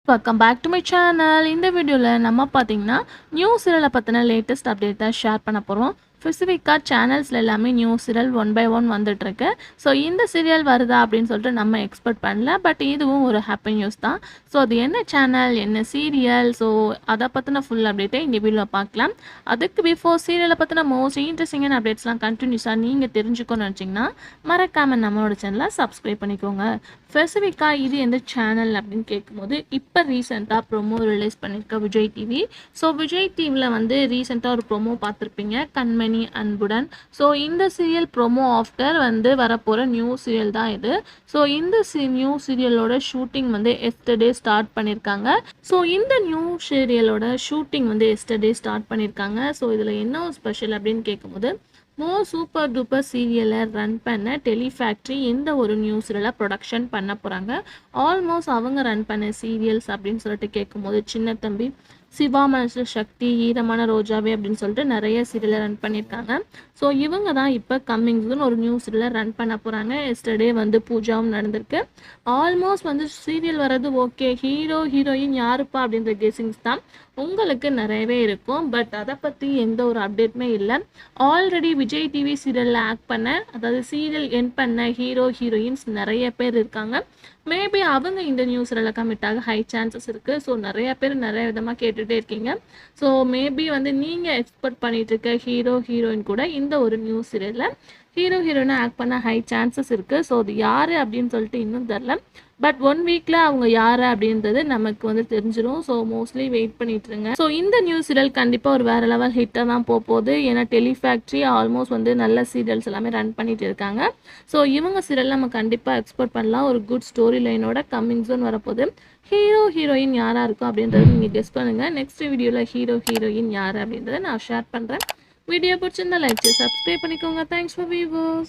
Welcome back to my channel. இந்த வீடியோவில் நம்ம பார்த்தீங்கன்னா நியூ சீரியலை பற்றின லேட்டஸ்ட் அப்டேட்டை ஷேர் பண்ண போகிறோம். ஸ்பெசிஃபிக்காக சேனல்ஸில் எல்லாமே new serial one by one வந்துட்டுருக்கு. ஸோ இந்த சீரியல் வருதா அப்படின்னு சொல்லிட்டு நம்ம எக்ஸ்பெக்ட் பண்ணல. பட் இதுவும் ஒரு ஹாப்பி நியூஸ் தான். ஸோ அது என்ன சேனல், என்ன சீரியல், ஸோ அதை பற்றின ஃபுல் அப்டேட்டை இந்த வீடியோவில் பார்க்கலாம். அதுக்கு பிஃபோர் சீரியலை பற்றின மோஸ்ட் இன்ட்ரெஸ்டிங்கான அப்டேட்ஸ்லாம் கண்டினியூஸாக நீங்கள் தெரிஞ்சுக்கணும்னு நினச்சிங்கன்னா மறக்காமல் நம்மளோட சேனலை சப்ஸ்கிரைப் பண்ணிக்கோங்க. ஸ்பெசிஃபிக்காக இது எந்த சேனல் அப்படின்னு கேட்கும்போது இப்போ ரீசெண்டாக ப்ரோமோ ரிலீஸ் பண்ணியிருக்க விஜய் டிவி. ஸோ விஜய் டிவியில் வந்து ரீசெண்டாக ஒரு ப்ரோமோ பார்த்துருப்பீங்க, கண்மணி அன்புடன். ஸோ இந்த சீரியல் ப்ரோமோ ஆஃப்டர் வந்து வரப்போகிற நியூ சீரியல் தான் இது. ஸோ இந்த நியூ சீரியலோட ஷூட்டிங் வந்து எஸ்டர்டே ஸ்டார்ட் பண்ணியிருக்காங்க. ஸோ இந்த நியூ சீரியலோட ஷூட்டிங் வந்து எஸ்டர்டே ஸ்டார்ட் பண்ணியிருக்காங்க. ஸோ இதில் என்ன ஸ்பெஷல் அப்படின்னு கேட்கும்போது சூப்பர் டூப்பர் சீரியலை ரன் பண்ண டெலிஃபேக்ட்ரி இந்த ஒரு நியூ சீரியலை ப்ரொடக்ஷன் பண்ண போகிறாங்க. ஆல்மோஸ்ட் அவங்க ரன் பண்ண சீரியல்ஸ் அப்படின்னு சொல்லிட்டு கேட்கும்போது சின்ன தம்பி, சிவா மனசு சக்தி, ஈரமான ரோஜாவே அப்படின்னு சொல்லிட்டு நிறைய சீரியலை ரன் பண்ணியிருக்காங்க. ஸோ இவங்க தான் இப்போ கம்மிங் சூன் ஒரு நியூ சீரியலை ரன் பண்ண போகிறாங்க. எஸ்டர்டே வந்து பூஜாவும் நடந்திருக்கு. ஆல்மோஸ்ட் வந்து சீரியல் வர்றது ஓகே, ஹீரோ ஹீரோயின் யாருப்பா அப்படின்ற கெஸிங்ஸ் தான் உங்களுக்கு நிறையவே இருக்கும். பட் அதை பற்றி எந்த ஒரு அப்டேட்டுமே இல்லை. ஆல்ரெடி விஜய் டிவி சீரியலில் ஆக்ட் பண்ண, அதாவது சீரியல் என் பண்ண ஹீரோ ஹீரோயின்ஸ் நிறைய பேர் இருக்காங்க. மேபி அவங்க இந்த நியூ சீரியலில் கமிட்டாக ஹை சான்சஸ் இருக்குது. ஸோ நிறைய பேர் நிறைய விதமாக கேட்டுகிட்டே இருக்கீங்க. ஸோ மேபி வந்து நீங்கள் எக்ஸ்பெக்ட் பண்ணிட்டு இருக்க ஹீரோ ஹீரோயின் கூட இந்த ஒரு நியூ சீரியலில் ஹீரோ ஹீரோயினை ஆக்ட் பண்ண ஹை சான்சஸ் இருக்குது. ஸோ அது யார் அப்படின்னு சொல்லிட்டு இன்னும் தெரில. பட் 1 வீக்கில் அவங்க யார் அப்படின்றது நமக்கு வந்து தெரிஞ்சிடும். ஸோ மோஸ்ட்லி வெயிட் பண்ணிட்டுருங்க. ஸோ இந்த நியூ சீரியல் கண்டிப்பாக ஒரு வேறு லெவல் ஹிட்டாக தான் போகுது. ஏன்னா டெலிஃபேக்ட்ரி ஆல்மோஸ்ட் வந்து நல்ல சீரியல்ஸ் எல்லாமே ரன் பண்ணிட்டு இருக்காங்க. ஸோ இவங்க சீரியல் நம்ம கண்டிப்பாக எக்ஸ்பெக்ட் பண்ணலாம். ஒரு குட் ஸ்டோரி லைனோட கம்மிங் சூன் வரப்போகுது. ஹீரோ ஹீரோயின் யாராக இருக்கும் அப்படின்றத நீங்கள் கெஸ் பண்ணுங்கள். நெக்ஸ்ட் வீடியோவில் ஹீரோ ஹீரோயின் யார் அப்படின்றத நான் ஷேர் பண்ணுறேன். வீடியோ பிடிச்சிருந்தா லைக் சப்ஸ்கிரைப் பண்ணிக்கோங்க. Thanks for viewers.